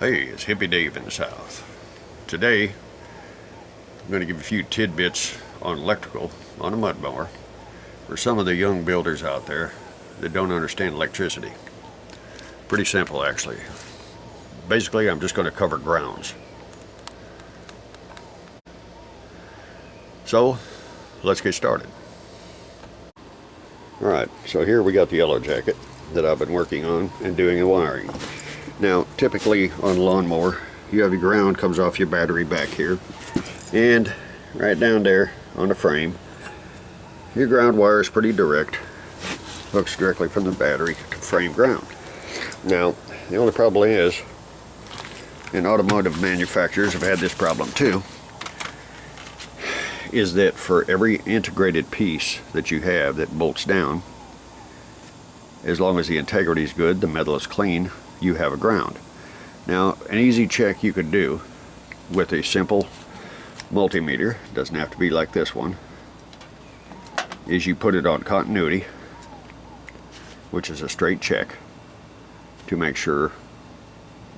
Hey, it's Hippie Dave in the South. Today, I'm going to give a few tidbits on electrical on a mudmower for some of the young builders out there that don't understand electricity. Pretty simple, actually. Basically, I'm just going to cover grounds. So, let's get started. Alright, so here we got the yellow jacket that I've been working on and doing the wiring. Now, typically on a lawnmower, you have your ground comes off your battery back here, and right down there on the frame, your ground wire is pretty direct, hooks directly from the battery to frame ground. Now, the only problem is, and automotive manufacturers have had this problem too, is that for every integrated piece that you have that bolts down, as long as the integrity is good, the metal is clean, you have a ground. Now, an easy check you could do with a simple multimeter, doesn't have to be like this one, is you put it on continuity, which is a straight check, to make sure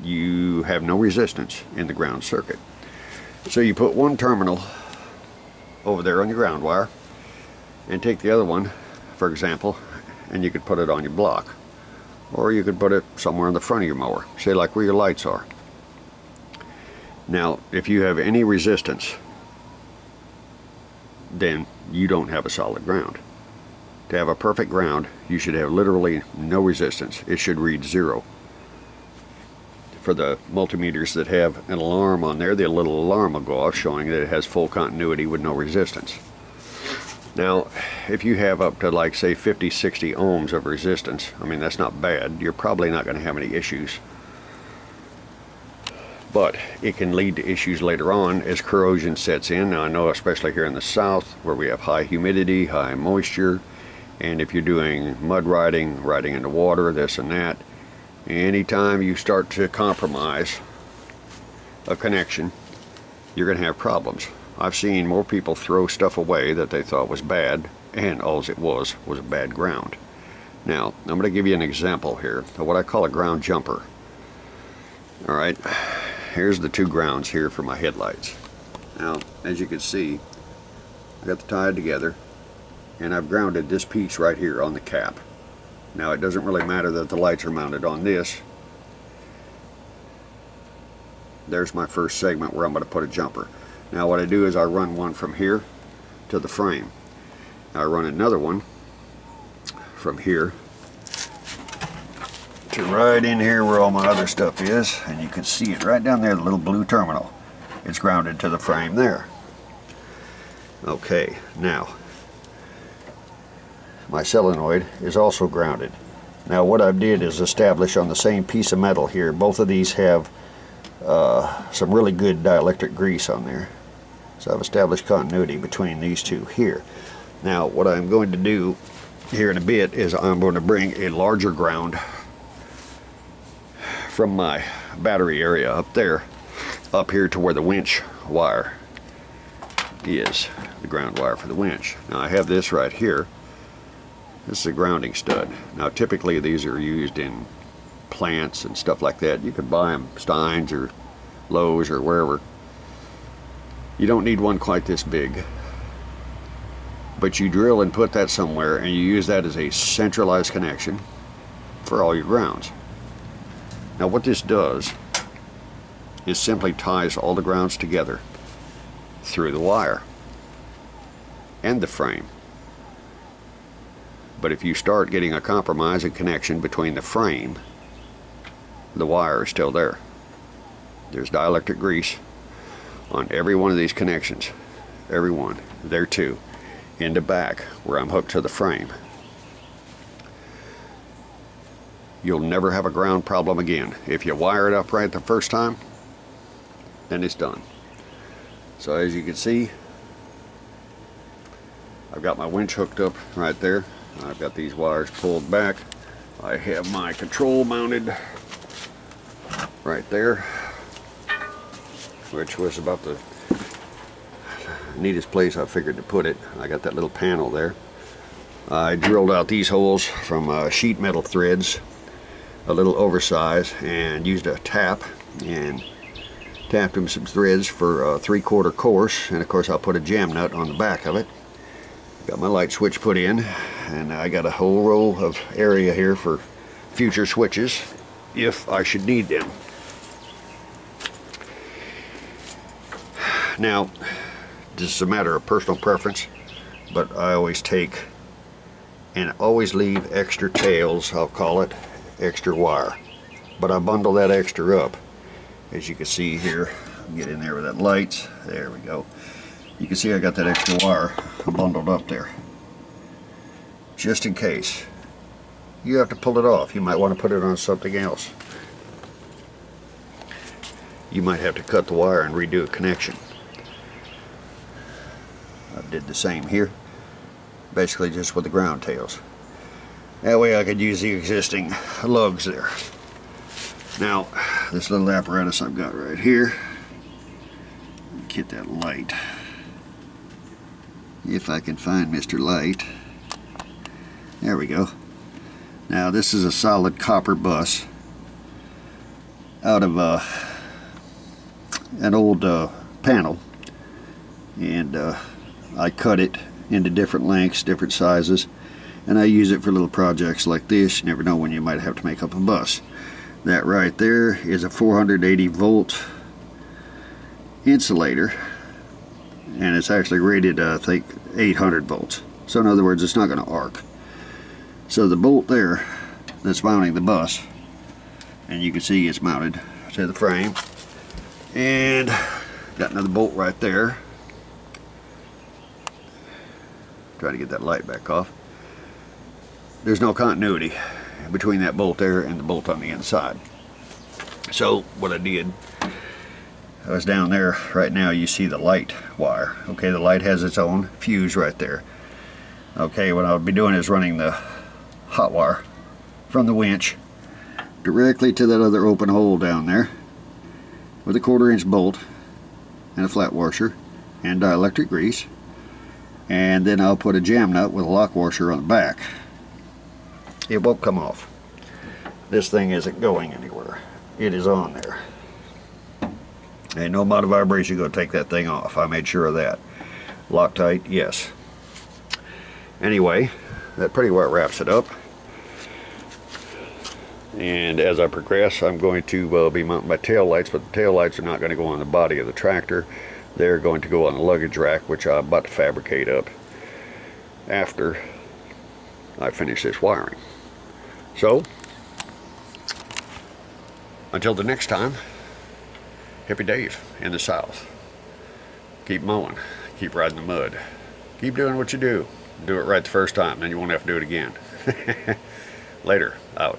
you have no resistance in the ground circuit. So you put one terminal over there on your ground wire and take the other one, for example, and you could put it on your block, or you could put it somewhere in the front of your mower, say like where your lights are. Now, if you have any resistance, then you don't have a solid ground. To have a perfect ground, you should have literally no resistance. It should read 0. For the multimeters that have an alarm on there, the little alarm will go off showing that it has full continuity with no resistance. Now, if you have up to like say 50-60 ohms of resistance, I mean that's not bad. You're probably not going to have any issues. But it can lead to issues later on as corrosion sets in. Now I know especially here in the south where we have high humidity, high moisture, and if you're doing mud riding in the water, this and that, anytime you start to compromise a connection, you're going to have problems. I've seen more people throw stuff away that they thought was bad, and all it was a bad ground. Now, I'm going to give you an example here of what I call a ground jumper. Alright, here's the two grounds here for my headlights. Now, as you can see, I got them tied together, and I've grounded this piece right here on the cap. Now, it doesn't really matter that the lights are mounted on this. There's my first segment where I'm going to put a jumper. Now what I do is I run one from here to the frame. I run another one from here to right in here where all my other stuff is, and you can see it right down there, the little blue terminal. It's grounded to the frame there. Okay, now my solenoid is also grounded. Now what I did is establish on the same piece of metal here, both of these have some really good dielectric grease on there. So I've established continuity between these two here. Now what I'm going to do here in a bit is I'm going to bring a larger ground from my battery area up there, up here to where the winch wire is, the ground wire for the winch. Now I have this right here. This is a grounding stud. Now typically these are used in plants and stuff like that. You could buy them Steins or Lowe's or wherever. You don't need one quite this big, but you drill and put that somewhere and you use that as a centralized connection for all your grounds. Now what this does is simply ties all the grounds together through the wire and the frame. But if you start getting a compromising connection between the frame, the wire is still there. There's dielectric grease on every one of these connections. Every one. There too. In the back where I'm hooked to the frame. You'll never have a ground problem again. If you wire it up right the first time, then it's done. So as you can see, I've got my winch hooked up right there. I've got these wires pulled back. I have my control mounted right there, which was about the neatest place I figured to put it. I got that little panel there. I drilled out these holes from sheet metal threads a little oversized, and used a tap and tapped him some threads for a 3/4 course, and of course I'll put a jam nut on the back of it. Got my light switch put in, and I got a whole row of area here for future switches if I should need them. Now, this is a matter of personal preference, but I always take and always leave extra tails, I'll call it, extra wire. But I bundle that extra up. As you can see here, get in there with that light, there we go. You can see I got that extra wire bundled up there, just in case you have to pull it off. You might want to put it on something else. You might have to cut the wire and redo a connection. I did the same here, basically just with the ground tails. That way I could use the existing lugs there. Now, this little apparatus I've got right here, get that light. If I can find Mr. Light. There we go. Now this is a solid copper bus out of an old panel, and I cut it into different lengths, different sizes, and I use it for little projects like this. You never know when you might have to make up a bus. That right there is a 480 volt insulator, and it's actually rated I think 800 volts. So in other words, it's not going to arc. So the bolt there that's mounting the bus, and you can see it's mounted to the frame, and got another bolt right there. Try to get that light back off. There's no continuity between that bolt there and the bolt on the inside. So what I did, I was down there. Right now you see the light wire. Okay, the light has its own fuse right there. Okay, what I'll be doing is running the hot wire from the winch directly to that other open hole down there with a 1/4 inch bolt and a flat washer and dielectric grease, and then I'll put a jam nut with a lock washer on the back. It won't come off. This thing isn't going anywhere. It is on there. Ain't no amount of vibration going to take that thing off. I made sure of that. Loctite, yes. Anyway, that pretty well wraps it up. And as I progress, I'm going to be mounting my tail lights, but the tail lights are not going to go on the body of the tractor. They're going to go on the luggage rack, which I'm about to fabricate up after I finish this wiring. So, until the next time, Hippie Dave in the South. Keep mowing, keep riding the mud, keep doing what you do. Do it right the first time, then you won't have to do it again. Later, out.